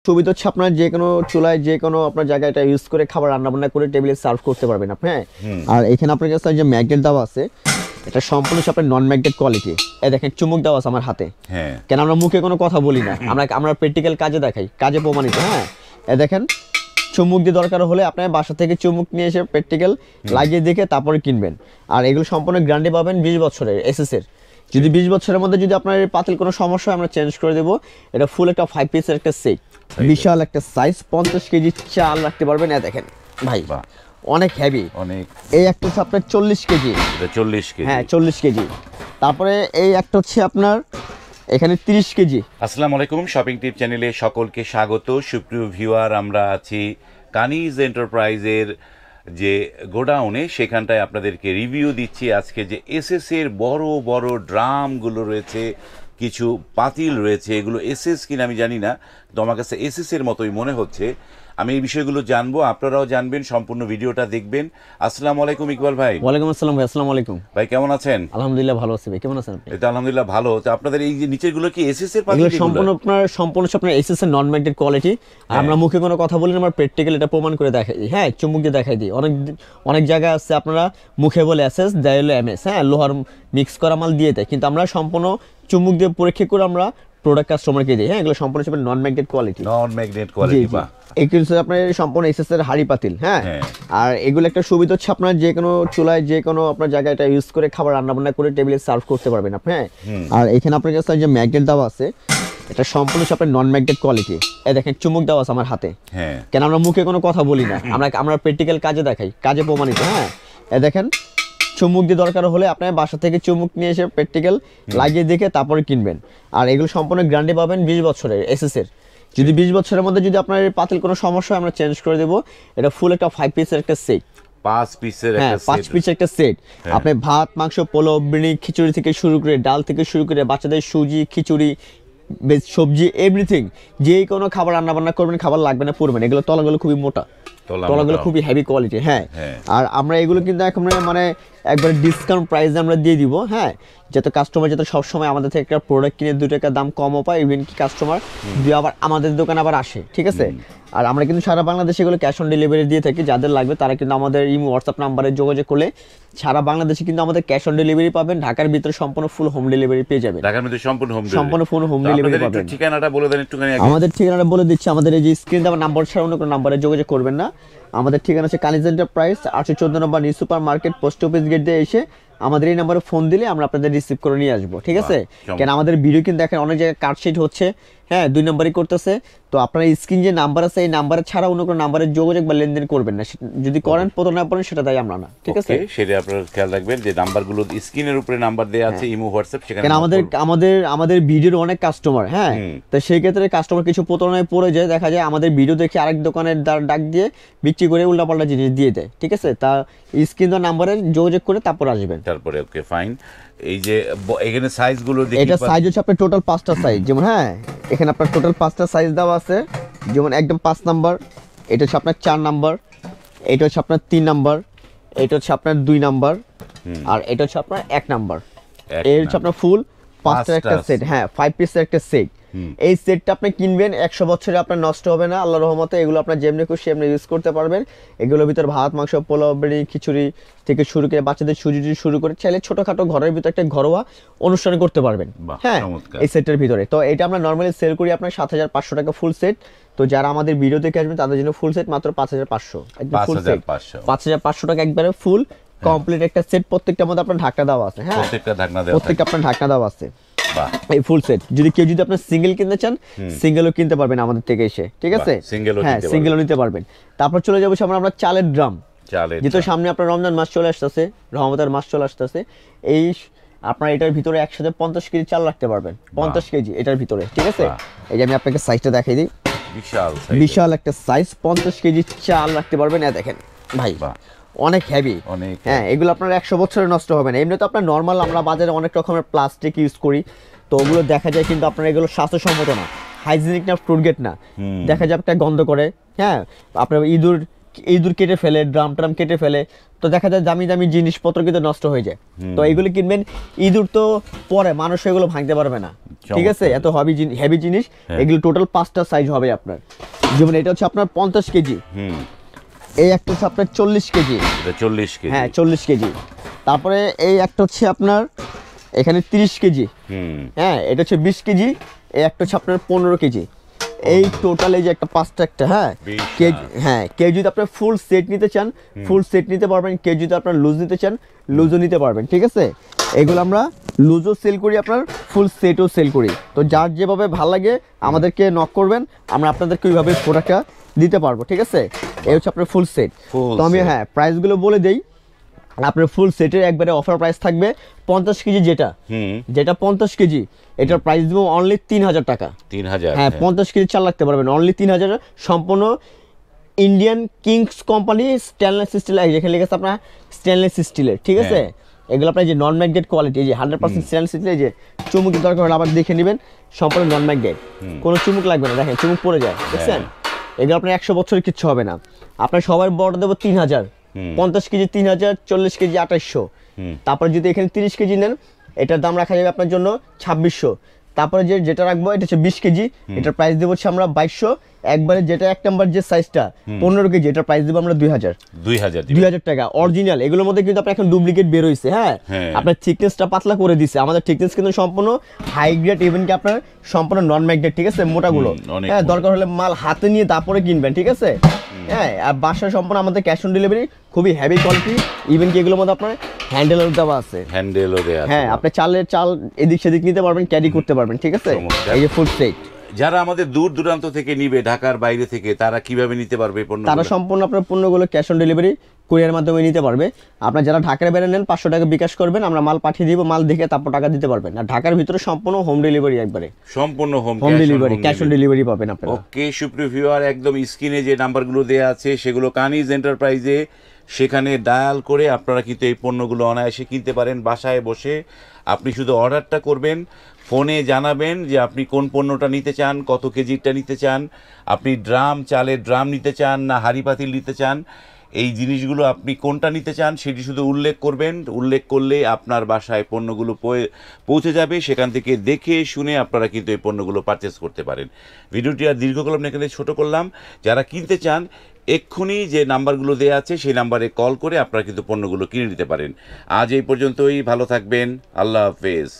সুবিধা হচ্ছে আপনার যে কোনো চুলায় যে কোনো আপনার জায়গায় এটা ইউজ করে খাবার রান্না বান্না করে টেবিলে সার্ভ করতে পারবেন আপনি। হ্যাঁ, আর এখানে আপনার কাছে যে ম্যাগনেট দেওয়া আছে, এটা সম্পূর্ণ আপনার নন ম্যাগনেট কোয়ালিটি। এই দেখেন চুমুক দেওয়া আছে আমার হাতে। হ্যাঁ, কেন আমরা মুখে কোনো কথা বলি না, আমরা প্র্যাকটিক্যাল কাজে দেখাই, কাজে প্রমাণিত। হ্যাঁ, এই দেখেন চুমুক দিয়ে দরকার হলে আপনার বাসা থেকে চুমুক নিয়ে এসে প্র্যাকটিক্যাল লাগিয়ে দেখে তারপরে কিনবেন। আর এগুলো সম্পূর্ণ গ্যারান্টি পাবেন 20 বছরের এসএস এর। যদি 20 বছরের মধ্যে যদি আপনার পাতিল কোনো সমস্যা হয় আমরা চেঞ্জ করে দেবো। এটা ফুল একটা 5 পিসের একটা সেট, বিশাল একটা সাইজ, 50 কেজি চাল রাখতে পারবেন। দেখেন ভাই অনেক হেভি, অনেক। এই একটা হচ্ছে আপনার 40 কেজি, এটা 40 কেজি। হ্যাঁ 40 কেজি। তারপরে এই একটা হচ্ছে আপনার এখানে 30 কেজি। আসসালামু আলাইকুম, শপিং টিপ চ্যানেলে সকলকে স্বাগত। সুপ্রিয় ভিউয়ার, আমরা আছি কানিজ এন্টারপ্রাইজের যে গোডাউনে, সেখানটায় আপনাদেরকে রিভিউ দিচ্ছি আজকে যে এসএস এর বড় বড় ড্রামগুলো রয়েছে, কিছু পাতিল রয়েছে। এগুলো এসএস কিনা আমি জানি না, তো আমার কাছে এসএস এর মতোই মনে হচ্ছে। আমি এই বিষয়গুলো জানবো, আপনারাও জানবেন, সম্পূর্ণ ভিডিওটা দেখবেন। আসসালামু আলাইকুম ইকবাল ভাই। ওয়ালাইকুম আসসালাম ভাই। আসসালামু আলাইকুম ভাই, কেমন আছেন? আলহামদুলিল্লাহ ভালো আছি ভাই, কেমন আছেন আপনি? এটা আলহামদুলিল্লাহ ভালো। তো আপনাদের এই যে নিচের গুলো কি এসএস এর পাতিল? এগুলো সম্পূর্ণ আপনার এসএস এর নন ম্যাগনেট কোয়ালিটি। আমরা মুখে কোনো কথা বলি না, আমরা প্র্যাকটিক্যাল এটা প্রমাণ করে দেখাই। হ্যাঁ, চুমুক দিয়ে দেখাই দিই। অনেক জায়গা আছে আপনারা মুখে বলে এসএস, দেয় হলো এমএস। হ্যাঁ, লোহার মিক্স করা মাল দিয়ে দেয়, কিন্তু আমরা সম্পূর্ণ চুমুক দিয়ে পরীক্ষা করে আমরা প্রোডাক্ট কাস্টমারকে দিই। হ্যাঁ, এগুলো সম্পূর্ণ নন ম্যাগনেট কোয়ালিটি। নন ম্যাগনেট কোয়ালিটি, বাহ। এগুলো আপনার সম্পূর্ণ এসএস এর হাড়ি পাতিল। হ্যাঁ, আর এগুলো একটা সুবিধা হচ্ছে আপনার যে কোনো চুলায় যে কোনো আপনার জায়গায় এটা ইউজ করে খাবার রান্না বান্না করে টেবিলে সার্ভ করতে পারবেন আপনি। হ্যাঁ, আর এখানে আপনার কাছে যে ম্যাগনেট দেওয়া আছে, এটা সম্পূর্ণ আপনার নন ম্যাগনেট কোয়ালিটি। এই দেখেন চুমুক দেওয়া আছে আমার হাতে। হ্যাঁ, কেন আমরা মুখে কোনো কথা বলি না, আমরা প্র্যাকটিক্যাল কাজে দেখাই, কাজে প্রমাণিত। হ্যাঁ, এই দেখেন চুমুক দিয়ে দরকার হলে আপনার বাসা থেকে চুমুক নিয়ে এসে প্র্যাকটিক্যাল লাগিয়ে দেখে তারপরে কিনবেন। আর এগুলো সম্পূর্ণ গ্যারান্টি পাবেন 20 বছরের এসএস এর। যদি 20 বছরের মধ্যে যদি আপনার পাতিল কোনো সমস্যা হয় আমরা চেঞ্জ করে দেবো। এটা ফুল একটা 5 পিসের একটা সেট, 5 পিসের একটা সেট। আপনি ভাত, মাংস, পোলাও, বিরিয়ানি, খিচুড়ি থেকে শুরু করে, ডাল থেকে শুরু করে, বাচ্চাদের সুজি, খিচুড়ি, সবজি, এভরিথিং, যে কোনো খাবার রান্না বান্না করবেন, খাবার লাগবে না পুরবেন। এগুলো তলাগুলো খুবই মোটা, তলাগুলো খুবই হেভি কোয়ালিটি। হ্যাঁ, আর আমরা এগুলো কিন্তু এখন মানে একবার ডিসকাউন্ট প্রাইসে আমরা দিয়ে দিব। হ্যাঁ, যাতে কাস্টমার যাতে সবসময় আমাদের থেকে একটা প্রোডাক্ট কিনে 2 টাকা দাম কমও পায়, ইভেন কি কাস্টমার যদি আবার আমাদের দোকানে আবার আসে। ঠিক আছে, আর আমরা কিন্তু সারা বাংলাদেশে এগুলো ক্যাশ অন ডেলিভারি দিয়ে থাকি। যাদের লাগবে তারা কিন্তু আমাদের ইমো হোয়াটসঅ্যাপ নাম্বারে যোগাযোগ করলে সারা বাংলাদেশে কিন্তু আমাদের ক্যাশ অন ডেলিভারি পাবেন। ঢাকার ভিতরে সম্পূর্ণ ফুল হোম ডেলিভারি পেয়ে যাবেন। ঢাকার মধ্যে সম্পূর্ণ হোম ডেলিভারি পাবেন। ঠিকানাটা বলে দেন একটুখানি। আমাদের ঠিকানাটা বলে দিচ্ছি, আমাদের এই যে স্ক্রিন দেওয়া নাম্বার ছাড়া অন্য কোনো নাম্বারে যোগাযোগ করবেন না। আমাদের ঠিকানা হচ্ছে Kaniz enterprise, 814 number new super market, post office gate দিয়ে এসে আমাদের এই নাম্বারে ফোন দিলে আমরা আপনাদের রিসিভ করে নিয়ে আসবো। ঠিক আছে, কেন আমাদের ভিডিও কিন্তু দেখেন অনেক জায়গায় কার্ডশিট হচ্ছে। হ্যাঁ, 2 নম্বরই করতেছে। তো আপনার স্ক্রিন যে নাম্বার আছে, এই নাম্বারে ছাড়া অন্য কোনো নাম্বারে যোগাযোগ বা লেনদেন করবেন না। যদি করেন প্রতারণা করেন, সেটা তাই আমরা না। ঠিক আছে, সেটা আপনারা খেয়াল রাখবেন যে নাম্বারগুলো স্ক্রিনের উপরে নাম্বার দেওয়া আছে, ইমো হোয়াটসঅ্যাপ, সেখানে কেন আমাদের ভিডিওর অনেক কাস্টমার। হ্যাঁ, তো সেই ক্ষেত্রে কাস্টমার কিছু প্রতারণায় পড়ে যায়, দেখা যায় আমাদের ভিডিও দেখে আরেক দোকানের ডাক দিয়ে বিক্রি করে উল্টাপাল্টা জিনিস দিয়ে দেয়। ঠিক আছে, তা স্ক্রিন দেওয়া নাম্বারে যোগাযোগ করে তারপর আসবেন। তারপরে ওকে ফাইন। এই যে এখানে সাইজগুলো দেখি, এটা সাইজ হচ্ছে আপনার টোটাল 5টা সাইজ। যেমন হ্যাঁ, এখানে আপনার টোটাল 5টা সাইজ দেওয়া আছে। যেমন একদম 5 নাম্বার, এটা হচ্ছে আপনার 4 নাম্বার, এটা হচ্ছে আপনার 3 নাম্বার, এটা হচ্ছে আপনার 2 নাম্বার, আর এটা হচ্ছে আপনার 1 নাম্বার। এর হচ্ছে আপনার ফুল 5টার একটা সেট। হ্যাঁ, 5 পিসের একটা সেট। এই সেটটা আপনি কিনবেন 100 বছরে আপনার নষ্ট হবে না আল্লাহর রহমতে। এগুলো আপনার যেমনি খুশি এমনি ইউজ করতে পারবেন। এগুলোর ভিতর ভাত, মাংস, পোলাও, বিরিয়ানি, খিচুড়ি থেকে শুরু করে বাচ্চাদের সুজি শুরু করে চাইলে ছোটখাটো ঘরের ভিতরে একটা ঘরোয়া অনুষ্ঠান করতে পারবেন। হ্যাঁ, এই সেটের ভিতরে। তো এটা আমরা নর্মালি সেল করি আপনার 7500 টাকা ফুল সেট। তো যারা আমাদের ভিডিও দেখে আসবেন তাদের জন্য ফুল সেট মাত্র 5500। একদম ফুল সেট 5500 টাকা একবারে ফুল কমপ্লিট একটা সেট। প্রত্যেকটার মধ্যে আপনার ঢাকনা দেওয়া আছে। হ্যাঁ, প্রত্যেকটা আপনার ঢাকনা দেওয়া আছে। এই ফুল সেট যদি কেউ যদি আপনার সিঙ্গেল কিনতে চান, সিঙ্গেলও কিনতে পারবেন আমাদের থেকে এসে। ঠিক আছে, হ্যাঁ, সিঙ্গেলও নিতে পারবেন। তারপর চলে যাবো আমরা চালের ড্রাম। যেহেতু সামনে আপনার রমজান মাস চলে আসতেছে, রহমতের মাস চলে আসতেছে, এই আপনার এটার ভিতরে একসাথে 50 কেজি চাল রাখতে পারবেন। 50 কেজি এটার ভিতরে। ঠিক আছে, এই যে আমি আপনাকে সাইজটা দেখাই দিই। বিশাল একটা সাইজ, 50 কেজি চাল রাখতে পারবেন। দেখেন ভাই অনেক হেভি, অনেক। হ্যাঁ, এগুলো আপনার 100 বছরে নষ্ট হবে না। এমনি তো আপনার নর্মাল আমরা বাজারে অনেক রকমের প্লাস্টিক ইউজ করি, তো ওগুলো দেখা যায় কিন্তু আপনার এগুলো স্বাস্থ্যসম্মত না, হাইজিনিক না, ফ্রুট গেট না, দেখা যায় একটা গন্ধ করে। হ্যাঁ, আপনার ইঁদুর ইঁদুর কেটে ফেলে, ড্রাম ট্রাম কেটে ফেলে, তো দেখা যায় দামি দামি জিনিসপত্র কিন্তু নষ্ট হয়ে যায়। তো এগুলো কিনবেন, ইঁদুর তো পরে মানুষ এগুলো ভাঙতে পারবে না, ঠিক আছে, এত হেভি জিনিস। এগুলো টোটাল 5টা সাইজ হবে আপনার। যেমন এটা হচ্ছে আপনার 50 কেজি, এই একটা হচ্ছে আপনার 40 কেজি, 40 কেজি, হ্যাঁ 40 কেজি। তারপরে এই একটা হচ্ছে আপনার এখানে 30 কেজি, হ্যাঁ এটা হচ্ছে 20 কেজি, এই একটা হচ্ছে আপনার 15 কেজি। এই টোটাল এই যে একটা 5টা একটা, হ্যাঁ কেজি, হ্যাঁ কেজি যদি আপনার ফুল সেট নিতে চান ফুল সেট নিতে পারবেন, কেজি যদি আপনার লুজ নিতে চান লুজও নিতে পারবেন, ঠিক আছে। এগুলো আমরা লুজও সেল করি, আপনার ফুল সেটও সেল করি। তো যার যেভাবে ভালো লাগে আমাদেরকে নক করবেন, আমরা আপনাদেরকে ওইভাবে প্রোডাক্টটা দিতে পারবো, ঠিক আছে। এই হচ্ছে আপনার ফুল সেট। তো আমি হ্যাঁ প্রাইসগুলো বলে দেই। আপনার ফুল সেটের একবারে অফার প্রাইস থাকবে 50 কেজি, যেটা 50 কেজি এটার প্রাইস দেবো অনলি 3000 টাকা। 3000, হ্যাঁ 50 কেজি চাল রাখতে পারবেন অনলি 3000, সম্পূর্ণ Indian kings company stainless steel, যেখানে লেগেছে আপনার স্টেনলেস স্টিলের, ঠিক আছে। এগুলো আপনার যে নন ম্যাগনেট কোয়ালিটি, এই যে 100% স্টেনলেস স্টিল, এই যে চুমুকি দরকার হলে আবার দেখে নেবেন, সম্পূর্ণ নন ম্যাগনেট, কোনো চুমুক লাগবে না, দেখেন চুমুক পড়ে যায়, দেখছেন। এগুলো আপনার 100 বছরের কিচ্ছু হবে না। আপনার সবার বড় দেবো 3000, 50 কেজি 3000, 40 কেজি 2800। তারপর যদি এখানে 30 কেজি নেন এটার দাম রাখা যাবে আপনার জন্য 2600। তারপরে যেটা রাখবো এটা হচ্ছে 20 কেজি, এটার প্রাইস দেবো হচ্ছে আমরা 2200। একবারে যেটা এক নাম্বার যে সাইজটা 15 কেজি, এটার প্রাইস দেবো আমরা 2000 টাকা অরিজিনাল। এগুলোর মধ্যে কিন্তু আপনার এখন ডুপ্লিকেট বের হইছে, হ্যাঁ আপনার থিকনেসটা পাতলা করে দিছে। আমাদের থিকনেস কিন্তু সম্পূর্ণ হাই গ্রেড, ইভেন কি আপনার সম্পূর্ণ নন ম্যাগনেট, ঠিক আছে, মোটাগুলো। হ্যাঁ দরকার হলে মাল হাতে নিয়ে তারপরে কিনবেন, ঠিক আছে। হ্যাঁ আর বাসায় সম্পূর্ণ আমাদের ক্যাশ অন ডেলিভারি, খুবই হেভি কোয়ালিটি। ইভেন কি এগুলোর মধ্যে আপনার হ্যান্ডেলও দেওয়া আছে, হ্যাঁ আপনি চাল এদিক সেদিক নিতে পারবেন, ক্যারি করতে পারবেন, ঠিক আছে। এই যে ফুল সেট। যারা আমাদের দূর দূরান্ত থেকে নিবে, ঢাকার বাইরে থেকে, তারা কিভাবে নিতে পারবে পণ্য? তারা সম্পূর্ণ আপনার পণ্যগুলো ক্যাশ অন ডেলিভারি কুরিয়ার মাধ্যমে নিতে পারবে। আপনার যারা ঢাকার বাইরে নেন 500 টাকা বিকাশ করবেন, আমরা মাল পাঠিয়ে দিব, মাল দেখে তারপর টাকা দিতে পারবেন। আর ঢাকার ভিতরে সম্পূর্ণ হোম ডেলিভারি, একবারে সম্পূর্ণ home delivery, cash on delivery পাবেন আপনারা। ওকে সুপ্রিয় ভিউয়ার, একদম স্ক্রিনে যে নাম্বারগুলো দেওয়া আছে সেগুলো কানিজ এন্টারপ্রাইজে, সেখানে ডায়াল করে আপনারা কিন্তু এই পণ্যগুলো অনায়াসে কিনতে পারেন। বাসায় বসে আপনি শুধু অর্ডারটা করবেন, ফোনে জানাবেন যে আপনি কোন পণ্যটা নিতে চান, কত কেজিরটা নিতে চান, আপনি চালের ড্রাম নিতে চান না হাঁড়ি পাতিল নিতে চান, এই জিনিসগুলো আপনি কোনটা নিতে চান সেটি শুধু উল্লেখ করবেন। উল্লেখ করলে আপনার বাসায় পণ্যগুলো পৌঁছে যাবে। সেখান থেকে দেখে শুনে আপনারা কিন্তু এই পণ্যগুলো পারচেস করতে পারেন। ভিডিওটি আর দীর্ঘ করলাম না, এখানে ছোটো করলাম। যারা কিনতে চান এক্ষুনি যে নাম্বারগুলো দেওয়া আছে সেই নাম্বারে কল করে আপনারা কিন্তু পণ্যগুলো কিনে নিতে পারেন। আজ এই পর্যন্তই, ভালো থাকবেন, আল্লাহ হাফেজ।